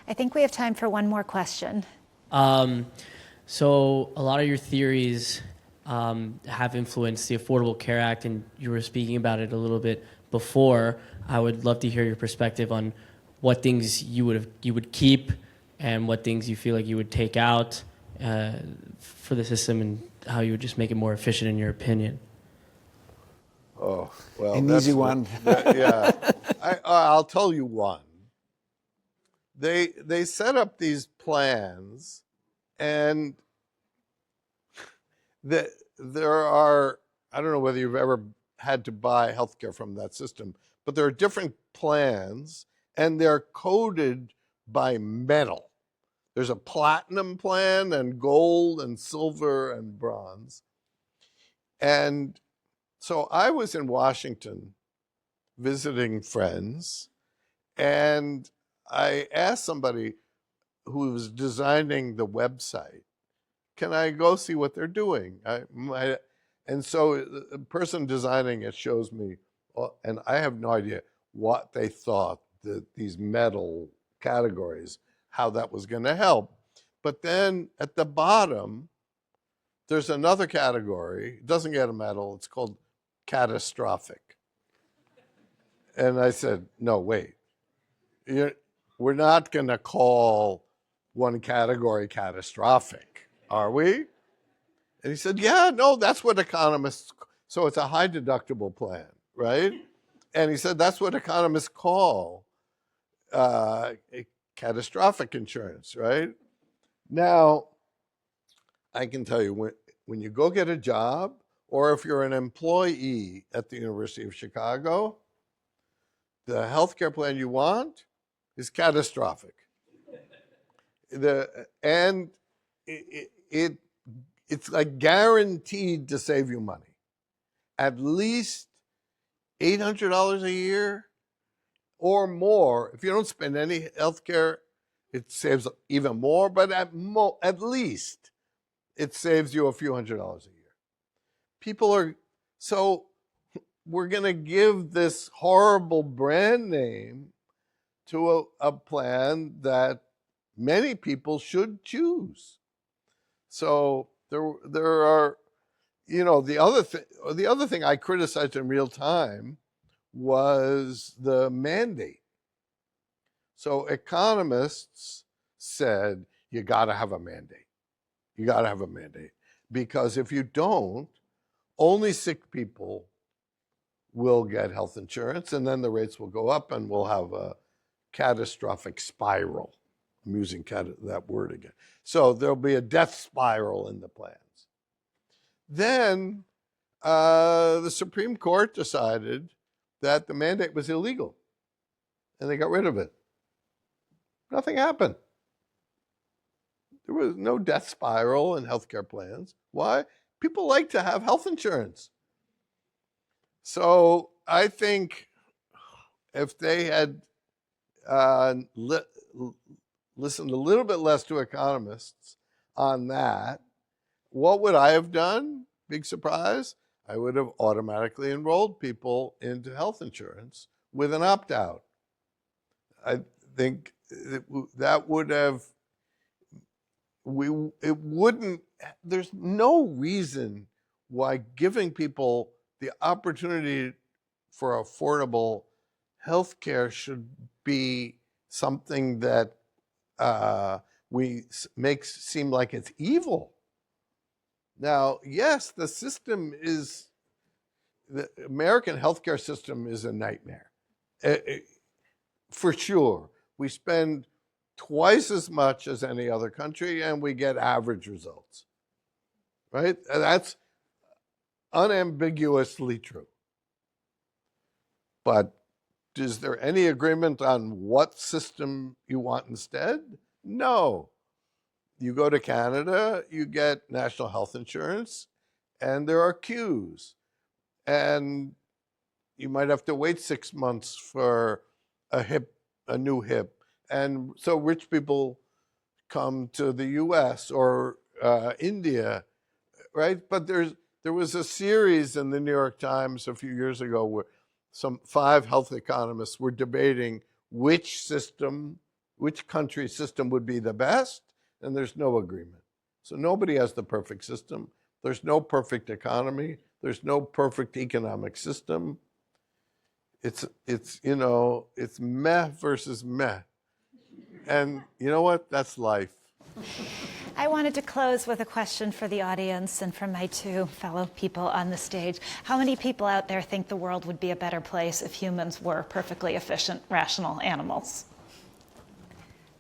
I think we have time for one more question. Um, so a lot of your theories have influenced the Affordable Care Act, and you were speaking about it a little bit before. I would love to hear your perspective on what things you would keep and what things you feel like you would take out for the system, and how you would just make it more efficient in your opinion. Oh, well, An that's easy one. yeah. I'll tell you one. They set up these plans, and there are, I don't know whether you've ever had to buy healthcare from that system, but there are different plans, and they're coded by metal. There's a platinum plan and gold and silver and bronze. And so I was in Washington visiting friends, and I asked somebody who was designing the website, can I go see what they're doing? And so the person designing it shows me, and I have no idea what they thought that these metal categories, how that was going to help. But then at the bottom, there's another category. It doesn't get a medal. It's called catastrophic. And I said, no, wait. We're not going to call one category catastrophic, are we? And he said, yeah, no, that's what economists, so it's a high deductible plan, right? And he said, that's what economists call catastrophic insurance, right? Now, I can tell you, when you go get a job, or if you're an employee at the University of Chicago, the healthcare plan you want is catastrophic. It's like guaranteed to save you money. At least $800 a year or more. If you don't spend any healthcare, it saves even more, but at least it saves you a few $100s a year. People are, so we're going to give this horrible brand name to a plan that many people should choose. So there are, the other thing I criticized in real time was the mandate. So economists said, you got to have a mandate. You got to have a mandate. Because if you don't, only sick people will get health insurance, and then the rates will go up, and we'll have a catastrophic spiral. I'm using that word again. So there'll be a death spiral in the plans. Then the Supreme Court decided that the mandate was illegal, and they got rid of it. Nothing happened. There was no death spiral in healthcare plans. Why? People like to have health insurance. So I think if they had listened a little bit less to economists on that, what would I have done? Big surprise. I would have automatically enrolled people into health insurance with an opt-out. I think that would have, it wouldn't, there's no reason why giving people the opportunity for affordable health care should be something that we makes seem like it's evil. Now, yes, the American healthcare system is a nightmare. For sure. We spend twice as much as any other country, and we get average results, right? And that's unambiguously true. But is there any agreement on what system you want instead? No. You go to Canada, you get national health insurance, and there are queues. And you might have to wait 6 months for a new hip. And so rich people come to the US or India, right? But there was a series in the New York Times a few years ago where some 5 health economists were debating which system which country's system would be the best, and there's no agreement. So nobody has the perfect system. There's no perfect economy. There's no perfect economic system. It's meh versus meh. And you know what? That's life. I wanted to close with a question for the audience and for my two fellow people on the stage. How many people out there think the world would be a better place if humans were perfectly efficient, rational animals?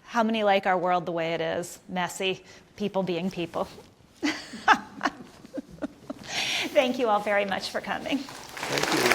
How many like our world the way it is? Messy, people being people. Thank you all very much for coming. Thank you.